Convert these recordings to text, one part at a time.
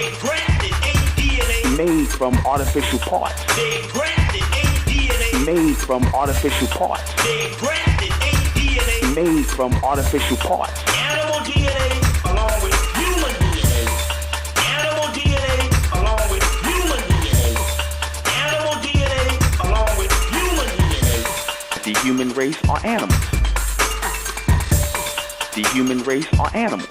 They grafted DNA. Made from artificial parts. They grafted DNA. Made from artificial parts. They grafted DNA. Made from artificial parts. Animal DNA along with human DNA. Animal DNA along with human DNA. Animal DNA along with human DNA. The human race are animals. The human race are animals.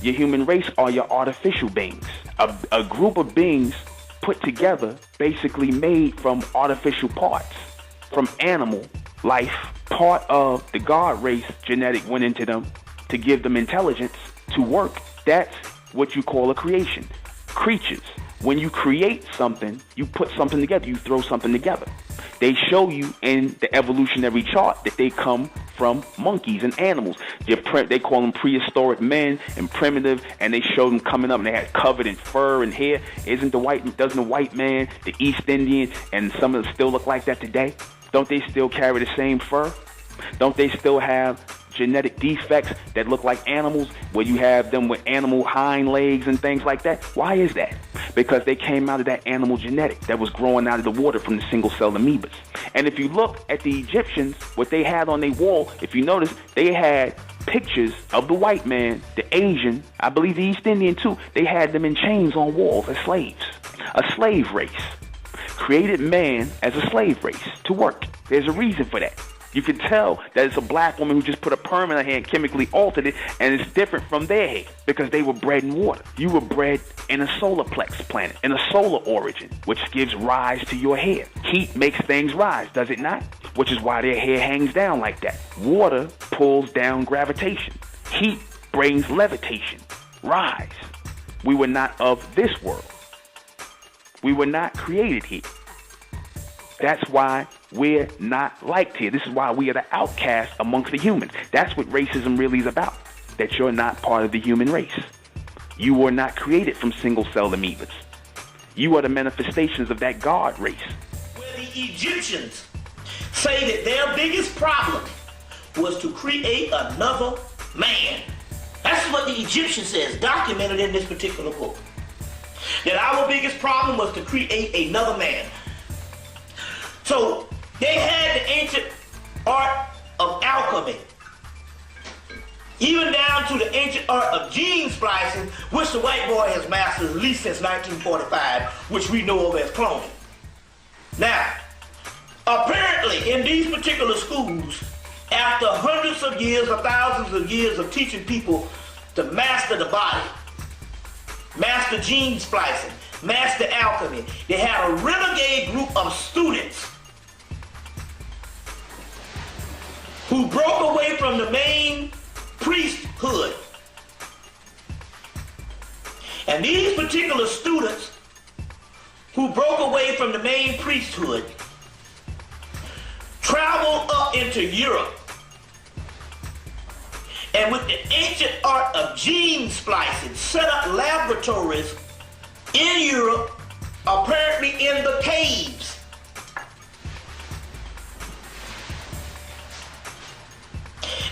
Your human race are your artificial beings. A group of beings put together, basically made from artificial parts, from animal life. Part of the God race genetic went into them to give them intelligence to work. That's what you call a creation. Creatures. When you create something, you put something together, you throw something together. They show you in the evolutionary chart that they come from monkeys and animals. They call them prehistoric men and primitive, and they show them coming up and they had covered in fur and hair. Doesn't the white man, the East Indian, and some of them still look like that today? Don't they still carry the same fur? Don't they still have genetic defects that look like animals, where you have them with animal hind legs and things like that? Why is that? Because they came out of that animal genetic that was growing out of the water from the single-cell amoebas. And if you look at the Egyptians, what they had on their wall, if you notice, they had pictures of the white man, the Asian, I believe the East Indian too. They had them in chains on walls as slaves. A slave race. Created man as a slave race to work. There's a reason for that. You can tell that it's a black woman who just put a perm in her hair and chemically altered it, and it's different from their hair because they were bred in water. You were bred in a solar plex planet, in a solar origin, which gives rise to your hair. Heat makes things rise, does it not? Which is why their hair hangs down like that. Water pulls down gravitation. Heat brings levitation, rise. We were not of this world. We were not created here. That's why we're not liked here. This is why we are the outcast amongst the humans. That's what racism really is about, that you're not part of the human race. You were not created from single-cell amoebas. You are the manifestations of that God race. Where the Egyptians say that their biggest problem was to create another man. That's what the Egyptian says, documented in this particular book. That our biggest problem was to create another man. So they had the ancient art of alchemy, even down to the ancient art of gene splicing, which the white boy has mastered at least since 1945, which we know of as cloning. Now, apparently in these particular schools, after hundreds of years or thousands of years of teaching people to master the body, master gene splicing, master alchemy, they had a renegade group of students who broke away from the main priesthood. And these particular students who broke away from the main priesthood traveled up into Europe, and with the ancient art of gene splicing set up laboratories in Europe, apparently in the caves.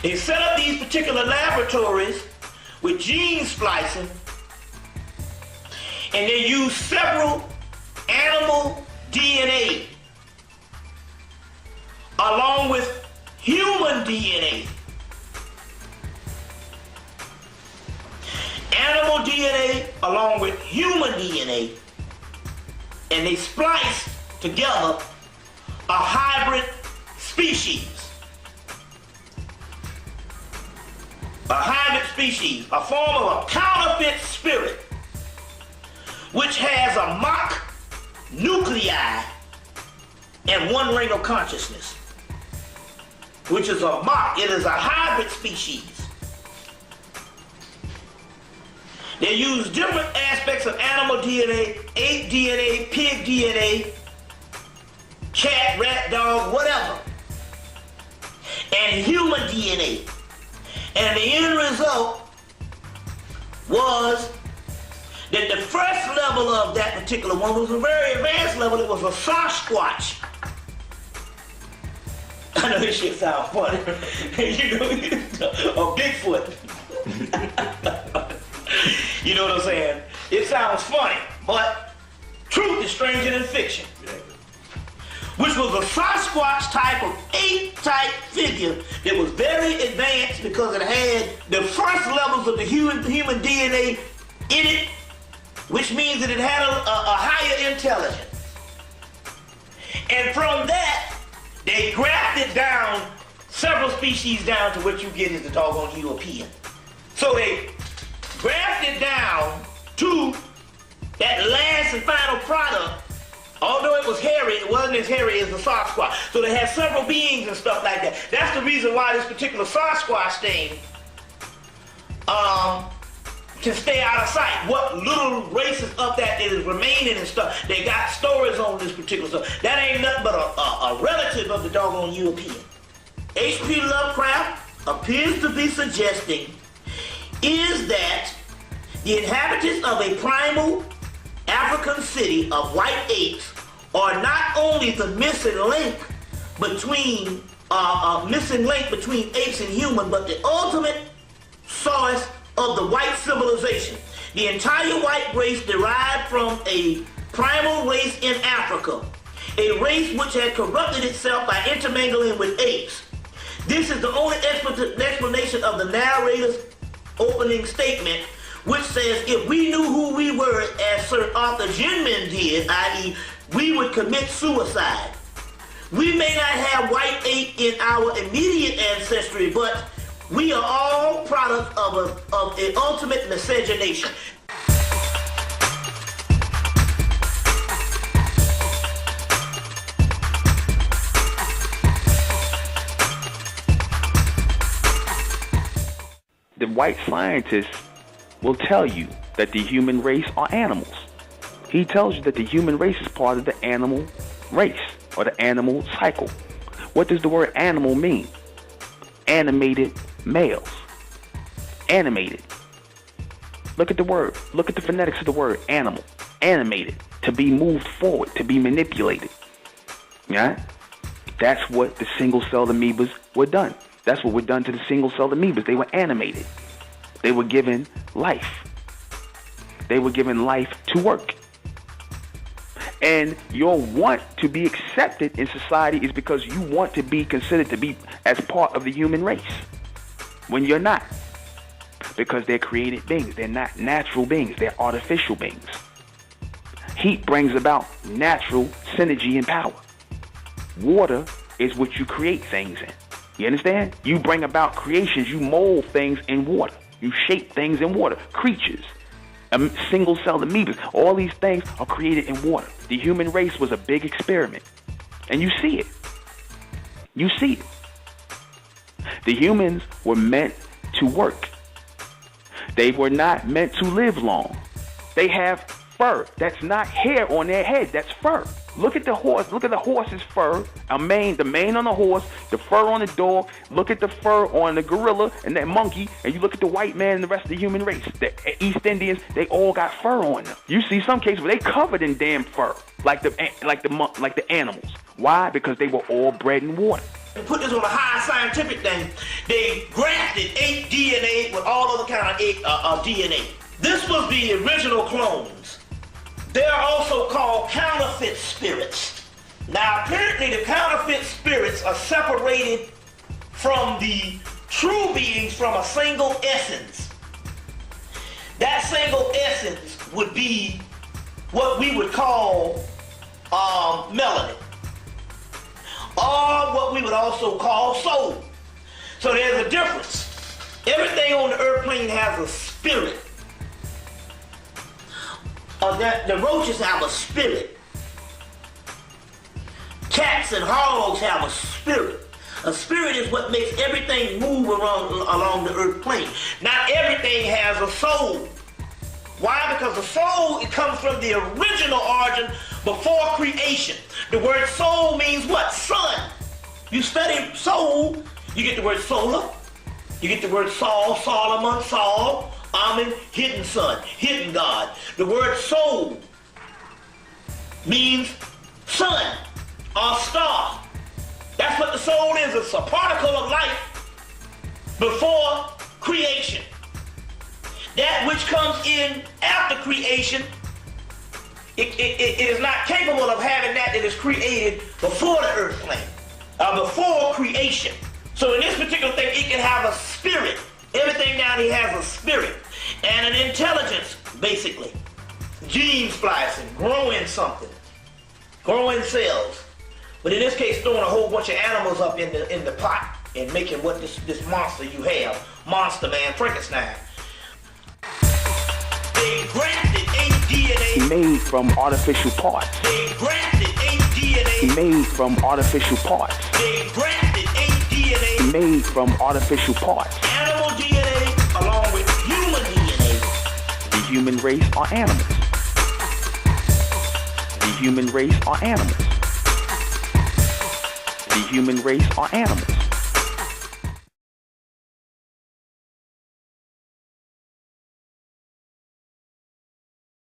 They set up these particular laboratories with gene splicing, and they used several animal DNA along with human DNA. Animal DNA along with human DNA, and they spliced together a hybrid species. A hybrid species, a form of a counterfeit spirit, which has a mock nuclei and one ring of consciousness, which is a mock. It is a hybrid species. They use different aspects of animal DNA, ape DNA, pig DNA, cat, rat, dog, whatever, and human DNA. And the end result was that the first level of that particular one was a very advanced level. It was a Sasquatch. I know this shit sounds funny. You know, or Bigfoot. You know what I'm saying? It sounds funny, but truth is stranger than fiction. Which was a Sasquatch type of ape-type figure that was very advanced because it had the first levels of the human DNA in it, which means that it had a higher intelligence. And from that, they grafted down several species down to what you get is the doggone European. So they grafted down to that last and final product. Although it was hairy, it wasn't as hairy as the Sasquatch. So they had several beings and stuff like that. That's the reason why this particular Sasquatch thing can stay out of sight. What little races of that is remaining and stuff, they got stories on this particular stuff. That ain't nothing but a relative of the doggone European. H.P. Lovecraft appears to be suggesting is that the inhabitants of a primal African city of white apes are not only the missing link between apes and human, but the ultimate source of the white civilization. The entire white race derived from a primal race in Africa, a race which had corrupted itself by intermingling with apes. This is the only explanation of the narrator's opening statement, which says if we knew who we were as Sir Arthur Jinman did, i.e. we would commit suicide. We may not have white ape in our immediate ancestry, but we are all products of an ultimate miscegenation. The white scientists will tell you that the human race are animals. He tells you that the human race is part of the animal race or the animal cycle. What does the word animal mean? Animated males. Animated. Look at the word. Look at the phonetics of the word animal. Animated. To be moved forward. To be manipulated. Yeah? That's what the single-celled amoebas were done. That's what were done to the single-celled amoebas. They were animated. They were given life. They were given life to work. And your want to be accepted in society is because you want to be considered to be as part of the human race. When you're not. Because they're created beings. They're not natural beings. They're artificial beings. Heat brings about natural synergy and power. Water is what you create things in. You understand? You bring about creations. You mold things in water. You shape things in water. Creatures. Single-celled amoebas. All these things are created in water. The human race was a big experiment. And you see it. You see it. The humans were meant to work. They were not meant to live long. They have fur. That's not hair on their head. That's fur. Look at the horse. Look at the horse's fur. The mane on the horse, the fur on the dog. Look at the fur on the gorilla and that monkey. And you look at the white man and the rest of the human race. The East Indians, they all got fur on them. You see some cases where they covered in damn fur, like the animals. Why? Because they were all bred in water. To put this on a high scientific thing, they grafted ape DNA with all other kind of DNA. This was the original clones. They are also called counterfeit spirits. Now, apparently the counterfeit spirits are separated from the true beings from a single essence. That single essence would be what we would call melanin, or what we would also call soul. So there's a difference. Everything on the earth plane has a spirit. The roaches have a spirit. Cats and hogs have a spirit. A spirit is what makes everything move along the earth plane. Not everything has a soul. Why? Because the soul, it comes from the original origin before creation. The word soul means what? Sun. You study soul, you get the word solar, you get the word Saul, Solomon, Saul, Amen, hidden sun, hidden God. The word soul means sun or star. That's what the soul is. It's a particle of life before creation. That which comes in after creation, it is not capable of having that is created before the earth plane, before creation. So in this particular thing, it can have a spirit. Everything down here has a spirit and an intelligence, basically. Gene splicing, growing something, growing cells. But in this case, throwing a whole bunch of animals up in the pot and making what this monster you have, Monster Man Frankenstein. They grafted DNA. Made from artificial parts. They grafted DNA. Made from artificial parts. They grafted DNA. Made from artificial parts. Animal DNA along with human DNA. The human race are animals. The human race are animals. The human race are animals.